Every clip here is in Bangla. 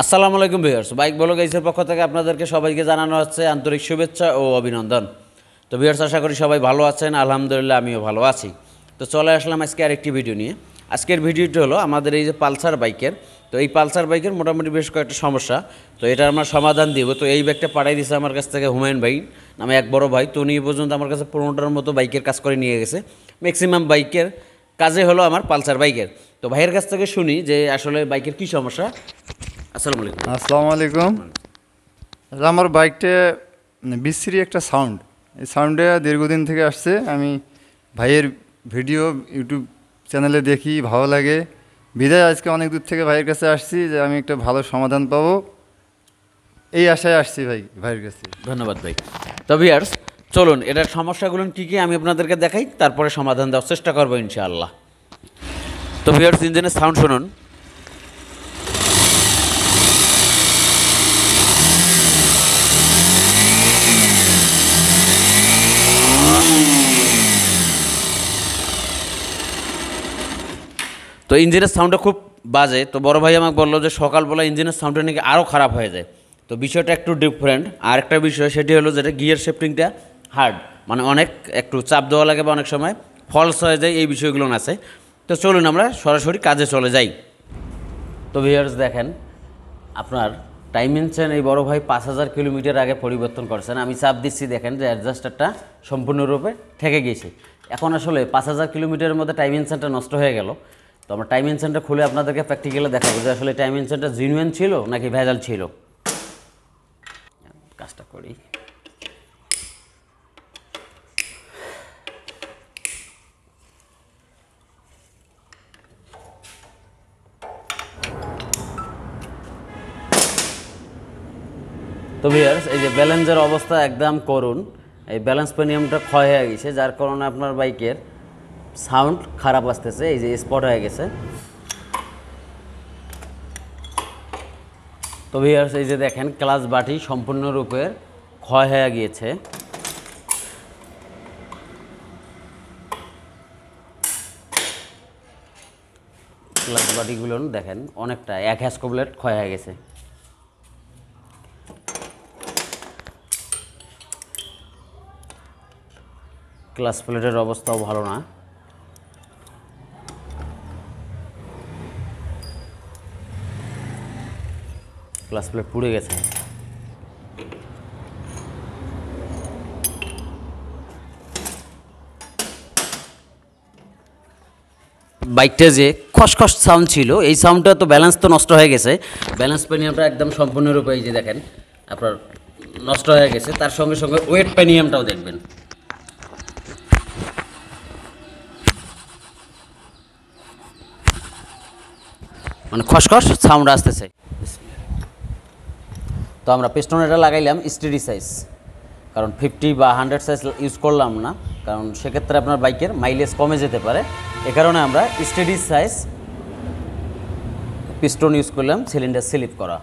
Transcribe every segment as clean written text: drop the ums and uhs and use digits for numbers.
আসসালামু আলাইকুম ভিউয়ার্স, বাইক ব্লগ গাইসের পক্ষ থেকে আপনাদেরকে সবাইকে জানানো হচ্ছে আন্তরিক শুভেচ্ছা ও অভিনন্দন। তো ভিউয়ার্স, আশা করি সবাই ভালো আছেন। আলহামদুলিল্লাহ আমিও ভালো আছি। তো চলে আসলাম আজকে আরেকটি ভিডিও নিয়ে। আজকের ভিডিওটি হলো আমাদের এই যে পালসার বাইকের। তো এই পালসার বাইকের মোটামুটি বেশ কয়েকটা সমস্যা, তো এটার আমরা সমাধান দিব। তো এই ব্যাগটা পাঠাই দিয়েছে আমার কাছ থেকে হুমায়ুন ভাই নামে এক বড় ভাই। তো উনি পর্যন্ত আমার কাছে 15টার মতো বাইকের কাজ করে নিয়ে গেছে। ম্যাক্সিমাম বাইকের কাজে হলো আমার পালসার বাইকের। তো ভাইয়ের কাছ থেকে শুনি যে আসলে বাইকের কী সমস্যা। আসসালামু আলাইকুম। আমার বাইকটা বিশ্রী একটা সাউন্ড, এই সাউন্ডে দীর্ঘদিন থেকে আসছে। আমি ভাইয়ের ভিডিও ইউটিউব চ্যানেলে দেখি, ভালো লাগে বিদায় আজকে অনেক দূর থেকে ভাইয়ের কাছে আসছি যে আমি একটা ভালো সমাধান পাবো, এই আশায় আসছি ভাইয়ের কাছে। ধন্যবাদ ভাই। তো ভিউয়ার্স, চলুন এটার সমস্যাগুলো কী কী আমি আপনাদেরকে দেখাই, তারপরে সমাধান দেওয়ার চেষ্টা করবো ইনশাআল্লাহ। তো ভিউয়ার্স, ইঞ্জিনের সাউন্ড শুনুন। তো ইঞ্জিনের সাউন্ডটা খুব বাজে। তো বড় ভাই আমাকে বললো যে সকালবেলা ইঞ্জিনের সাউন্ডটা নাকি আরও খারাপ হয়ে যায়। তো বিষয়টা একটু ডিফারেন্ট। আর একটা বিষয় সেটি হলো যেটা গিয়ার শিফটিংটা হার্ড, মানে অনেক একটু চাপ দেওয়া লাগে বা অনেক সময় ফলস হয়ে যায়, এই বিষয়গুলো আছে। তো চলুন আমরা সরাসরি কাজে চলে যাই। তো ভিউয়ার্স দেখেন, আপনার টাইমিং চেন এই বড় ভাই 5000 কিলোমিটার আগে পরিবর্তন করছেন। আমি চাপ দিচ্ছি, দেখেন যে অ্যাডজাস্টারটা সম্পূর্ণরূপে ঠেকে গিয়েছে। এখন আসলে 5000 কিলোমিটারের মধ্যে টাইমিং চেনটা নষ্ট হয়ে গেল। তো আমরা টাইমিং চেনটা খুলে আপনাদেরকে প্র্যাকটিক্যালে দেখাবো যে আসলে টাইমিং চেনটা জেনুইন ছিল নাকি ভেজাল ছিল। কাজটা করি। তো ভিউয়ার্স, এই যে ব্যালেন্সের অবস্থা একদম করুন। এই ব্যালেন্স পেনিয়ামটা ক্ষয় হয়ে গেছে, যার কারণে আপনার বাইকের সাউন্ড খারাপ আসতেছে। এই যে স্পট হয়ে গেছে। তো ভিউয়ার্স, এই যে দেখেন ক্লাচ বাটি সম্পূর্ণরূপে ক্ষয় হয়ে গিয়েছে। ক্লাচ বাটিগুলো দেখেন অনেকটা এক হ্যাসকো ব্লেড ক্ষয় হয়ে গেছে। ক্লাচ প্লেটের অবস্থাও ভালো না। ক্লাচ প্লেট পুড়ে গেছে। বাইকটা যে খসখস সাউন্ড ছিল, এই সাউন্ডটা তো ব্যালেন্স তো নষ্ট হয়ে গেছে। ব্যালেন্স পেনিয়ামটা একদম সম্পূর্ণরূপে এই যে দেখেন আপনার নষ্ট হয়ে গেছে। তার সঙ্গে সঙ্গে ওয়েট পেনিয়ামটাও দেখবেন। মানে খসখস সাউন্ড আসতেছে। তো আমরা পিস্টন এটা লাগাইলাম স্টেডি সাইজ, কারণ 50 বা 100 সাইজ ইউজ করলাম না, কারণ সেক্ষেত্রে আপনার বাইকের মাইলেজ কমে যেতে পারে। এ কারণে আমরা স্টেডি সাইজ পিস্টন ইউজ করলাম, সিলিন্ডার স্লিপ করা।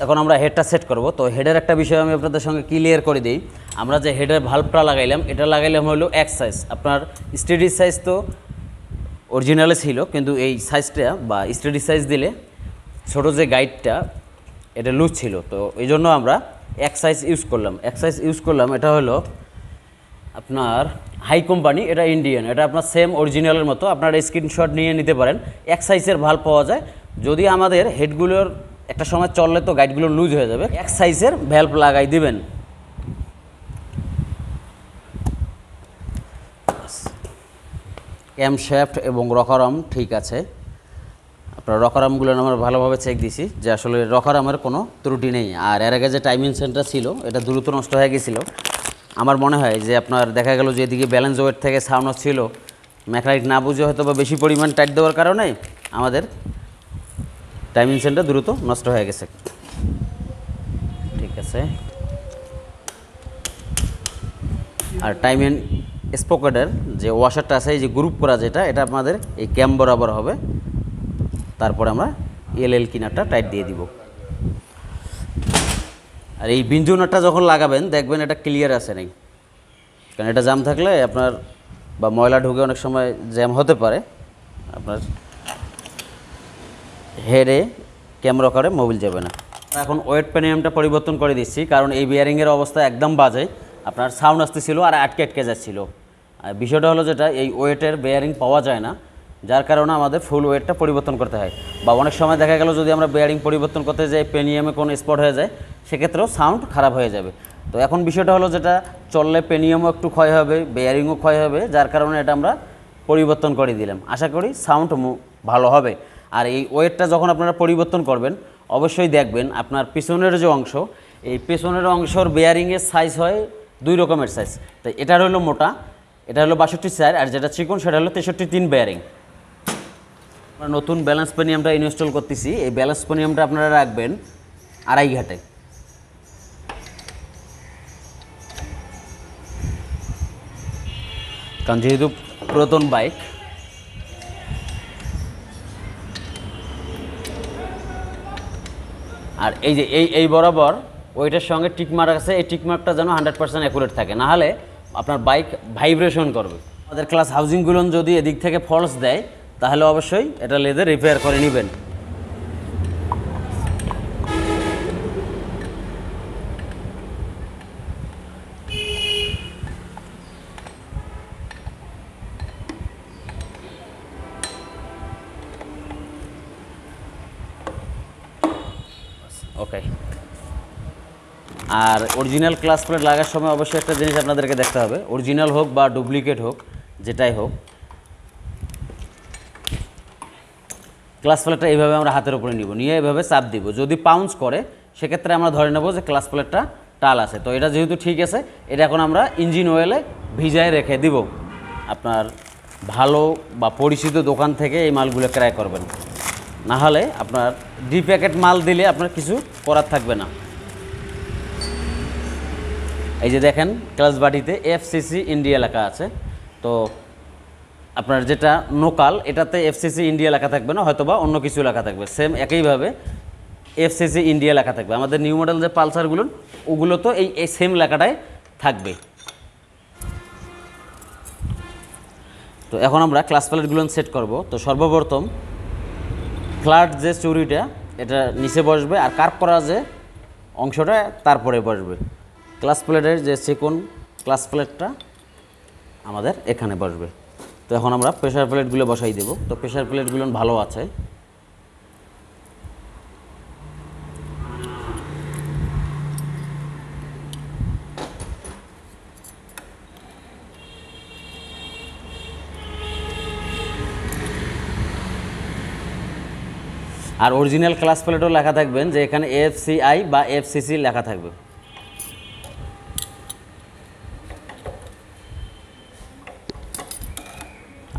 এখন আমরা হেডটা সেট করব। তো হেডের একটা বিষয় আমি আপনাদের সঙ্গে ক্লিয়ার করে দিই। আমরা যে হেডের ভাল্বটা লাগাইলাম, এটা লাগাইলাম হলো এক সাইজ। আপনার স্টেডি সাইজ তো অরিজিনালে ছিল, কিন্তু এই সাইজটা বা স্টেডি সাইজ দিলে ছোটো যে গাইডটা এটা লুজ ছিল। তো এই জন্য আমরা এক সাইজ ইউজ করলাম। এটা হলো আপনার হাই কোম্পানি, এটা ইন্ডিয়ান, এটা আপনার সেম অরিজিনালের মতো। আপনারা স্ক্রিনশট নিয়ে নিতে পারেন। এক সাইজের ভাল্ব পাওয়া যায়। যদি আমাদের হেডগুলোর একটা সময় চললে তো গাইডগুলো লুজ হয়ে যাবে, এক সাইজের ভ্যালভ লাগাই দিবেন। ক্যামশ্যাফট এবং রকারম ঠিক আছে। আপনার রকার আর্মগুলো আমরা ভালোভাবে চেক দিছি যে আসলে রকার আর্মের কোনো ত্রুটি নেই। আর এর আগে যে টাইমিং সেন্টার ছিল এটা দ্রুত নষ্ট হয়ে গেছিলো। আমার মনে হয় যে আপনার দেখা গেল যে এদিকে ব্যালেন্স ওয়েট থেকে সাউন্ড ছিল, মেকানিক না বুঝে হয়তো বা বেশি পরিমাণ টাইট দেওয়ার কারণে আমাদের টাইমিং সেন্টার দ্রুত নষ্ট হয়ে গেছে। ঠিক আছে। আর টাইমিং স্পকেটের যে ওয়াশারটা আছে, এই যে গ্রুপ করা যেটা, এটা আপনাদের এই ক্যাম বরাবর হবে। তারপরে আমরা এল কিনারটা টাইট দিয়ে দিব। আর এই বিঞ্জুনারটা যখন লাগাবেন দেখবেন এটা ক্লিয়ার আছে নাকি, কারণ এটা জ্যাম থাকলে আপনার বা ময়লা ঢুকে অনেক সময় জ্যাম হতে পারে, আপনার হেডে ক্যামেরা করে মোবিল যাবে না। এখন ওয়েট পেনিয়ামটা পরিবর্তন করে দিচ্ছি, কারণ এই বিয়ারিংয়ের অবস্থা একদম বাজে। আপনার সাউন্ড আসতেছিল আর আটকে আটকে যাচ্ছিলো। আর বিষয়টা হলো যেটা এই ওয়েটের বেয়ারিং পাওয়া যায় না, যার কারণে আমাদের ফুল ওয়েটটা পরিবর্তন করতে হয়। বা অনেক সময় দেখা গেল যদি আমরা বেয়ারিং পরিবর্তন করতে যাই, পেনিয়ামে কোনো স্পট হয়ে যায়, সেক্ষেত্রেও সাউন্ড খারাপ হয়ে যাবে। তো এখন বিষয়টা হলো যেটা চললে পেনিয়ামও একটু ক্ষয় হবে, বেয়ারিংও ক্ষয় হবে, যার কারণে এটা আমরা পরিবর্তন করে দিলাম। আশা করি সাউন্ড ভালো হবে। আর এই ওয়েটটা যখন আপনারা পরিবর্তন করবেন অবশ্যই দেখবেন আপনার পিছনের যে অংশ, এই পেছনের অংশর বেয়ারিংয়ের সাইজ হয় 2 রকমের সাইজ। তাই এটার হলো মোটা, এটা হলো 62/4, আর যেটা চিকন সেটা হলো 63/3 বেয়ারিং। আমরা নতুন ব্যালেন্স পেনিয়ামটা ইনস্টল করতেছি। এই ব্যালেন্স পেনিয়ামটা আপনারা রাখবেন 2.5 ঘাটে। কারণ যেহেতু পুরাতন বাইক, আর এই যে এই বরাবর ওইটার সঙ্গে টিকমার্ক আছে, এই টিকমার্কটা যেন 100% অ্যাকুরেট থাকে, না হলে আপনার বাইক ভাইব্রেশন করবে। আমাদের ক্লাস হাউজিংগুলো যদি এদিক থেকে ফলস দেয় তাহলে অবশ্যই এটা লেদে রিপেয়ার করে নেবেন। ওকে। আর অরিজিনাল ক্লাস প্লেট লাগার সময় অবশ্যই একটা জিনিস আপনাদেরকে দেখতে হবে, অরিজিনাল হোক বা ডুপ্লিকেট হোক, যেটাই হোক, ক্লাস প্লেটটা এইভাবে আমরা হাতের উপরে নিব, নিয়ে এইভাবে চাপ দিব। যদি পাউন্স করে সেক্ষেত্রে আমরা ধরে নেব যে ক্লাস প্লেটটা টাল আছে। তো এটা যেহেতু ঠিক আছে, এটা এখন আমরা ইঞ্জিন অয়েলে ভিজায় রেখে দিব। আপনার ভালো বা পরিচিত দোকান থেকে এই মালগুলো ক্রয় করবেন, না হলে আপনার প্যাকেট মাল দিলে আপনার কিছু করার থাকবে না। এই যে দেখেন ক্লাস বাটিতে এফসিসি ইন্ডিয়া লেখা আছে। তো আপনার যেটা নোকাল, এটাতে এফসিসি ইন্ডিয়া লেখা থাকবে না, হয়তো বা অন্য কিছু লেখা থাকবে। সেম একইভাবে এফসিসি ইন্ডিয়া লেখা থাকবে। আমাদের নিউ মডেল যে পালসারগুলো, ওগুলো তো এই সেম লেখাটাই থাকবে। তো এখন আমরা ক্লাস প্লেটগুলো সেট করব। তো সর্বপ্রথম ফ্ল্যাট যে চুরিটা এটা নিচে বসবে, আর কার্ভ করা যে অংশটা তারপরে বসবে। ক্লাস প্লেটের যে চিকন ক্লাস প্লেটটা আমাদের এখানে বসবে। তো এখন আমরা প্রেসার প্লেটগুলো বসাই দেব। তো প্রেসার প্লেটগুলো ভালো আছে। আর অরিজিনাল ক্লাস প্লেটও লেখা থাকবেন যে এখানে এফসিআই বা এফসিসি লেখা থাকবে।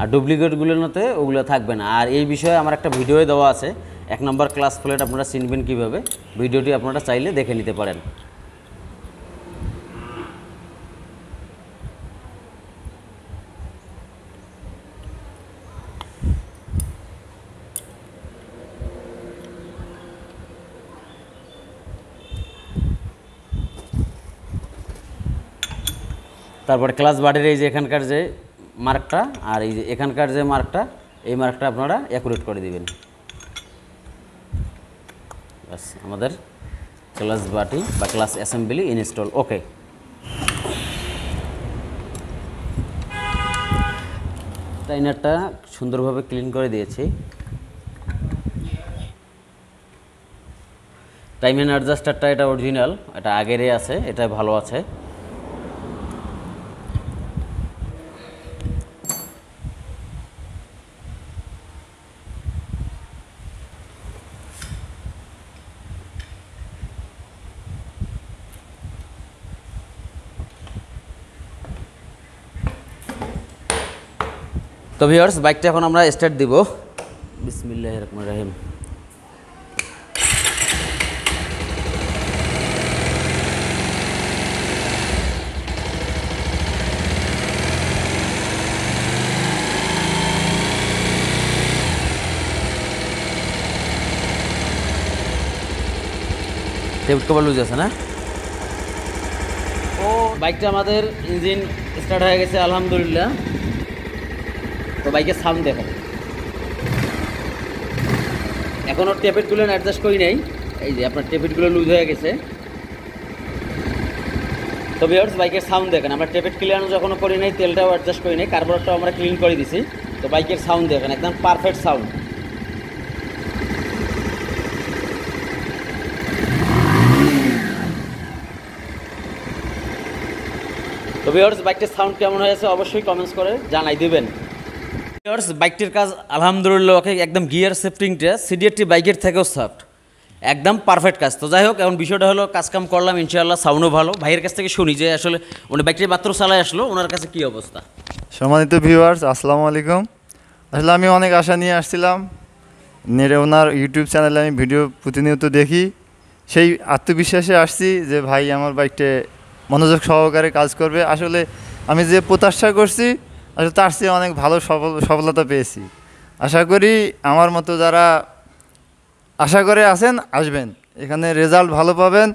আর ডুপ্লিকেটগুলোতে ওগুলো থাকবে না। আর এই বিষয়ে আমার একটা ভিডিও দেওয়া আছে, 1 নম্বর ক্লাস প্লেট আপনারা চিনবেন কীভাবে, ভিডিওটি আপনারা চাইলে দেখে নিতে পারেন। তারপরে ক্লাস বাডির এই যে এখানকার যে মার্কটা আর এই যে এখানকার যে মার্কটা, এই মার্কটা আপনারা অ্যাকুরেট করে দিবেন। বাস, আমাদের ক্লাস বাটি বা ক্লাস অ্যাসেম্বলি ইনস্টল। ওকে। টাইনারটা সুন্দরভাবে ক্লিন করে দিয়েছি। টাইমিং অ্যাডজাস্টারটা এটা অরিজিনাল, এটা আগেরই আছে, এটা ভালো আছে। তো ভিউয়ার্স বাইকটা এখন আমরা স্টার্ট দিব। বিসমিল্লাহির রহমানির রহিম। টেবিল কভার লুজ আছে না? ও বাইকটা আমাদের ইঞ্জিন স্টার্ট হয়ে গেছে আলহামদুলিল্লাহ। তো বাইকের সাউন্ড দেখেন, এখনও টেপেটগুলো অ্যাডজাস্ট করি নাই। এই যে আপনার টেপেটগুলো লুজ হয়ে গেছে। তো ভিউয়ার্স বাইকের সাউন্ড দেখেন, আমরা টেপেট ক্লিয়ার যখনও করি নাই, তেলটাও অ্যাডজাস্ট করি নাই, কার্বোরেটরটাও আমরা ক্লিন করে দিছি। তো বাইকের সাউন্ড দেখেন, একদম পারফেক্ট সাউন্ড। তো ভিউয়ার্স বাইকটির সাউন্ড কেমন হয়েছে অবশ্যই কমেন্টস করে জানাই দিবেন। ভিউয়ার্স বাইকটির কাজ আলহামদুলিল্লাহ ওকে, একদম গিয়ার শিফটিংটা সিডিএটি বাইকের থেকেও সফট, একদম পারফেক্ট কাজ। তো যাই হোক, এখন বিষয়টা হলো কাজকাম করলাম ইনশাআল্লাহ, সাউন্ডও ভালো। ভাইয়ের কাছ থেকে শুনি যে আসলে উনি বাইকটি মাত্র চালায় আসলো, ওনার কাছে কী অবস্থা। সম্মানিত ভিউয়ার্স আসসালামু আলাইকুম। আসলে আমি অনেক আশা নিয়ে আসছিলাম, ওনার ইউটিউব চ্যানেলে আমি ভিডিও প্রতিনিয়ত দেখি, সেই আত্মবিশ্বাসে আসছি যে ভাই আমার বাইকটা মনোযোগ সহকারে কাজ করবে। আসলে আমি যে প্রত্যাশা করছি আসলে তার চেয়ে অনেক ভালো সফলতা পেয়েছি। আশা করি আমার মতো যারা আশা করে আছেন আসবেন, এখানে রেজাল্ট ভালো পাবেন।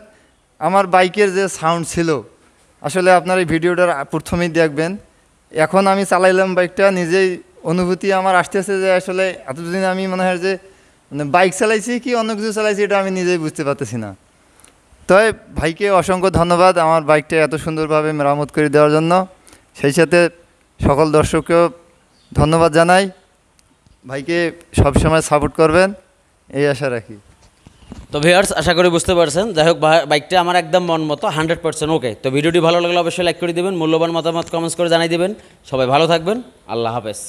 আমার বাইকের যে সাউন্ড ছিল আসলে আপনার এই ভিডিওটার প্রথমেই দেখবেন। এখন আমি চালাইলাম বাইকটা, নিজেই অনুভূতি আমার আসতেছে যে আসলে এতদিন আমি মনে হয় যে বাইক চালাইছি কি অন্য কিছু চালাইছি এটা আমি নিজেই বুঝতে পারতেছি না। তবে ভাইকে অসংখ্য ধন্যবাদ আমার বাইকটা এত সুন্দরভাবে মেরামত করে দেওয়ার জন্য। সেই সাথে সকল দর্শককেও ধন্যবাদ জানাই, ভাইকে সবসময় সাপোর্ট করবেন এই আশা রাখি। তো ভিউয়ার্স আশা করি বুঝতে পারছেন। যাই হোক বাইকটা আমার একদম মন মতো 100% ওকে। তো ভিডিওটি ভালো লাগলে অবশ্যই লাইক করে দেবেন, মূল্যবান মতামত কমেন্টস করে জানাই দেবেন। সবাই ভালো থাকবেন, আল্লাহ হাফেজ।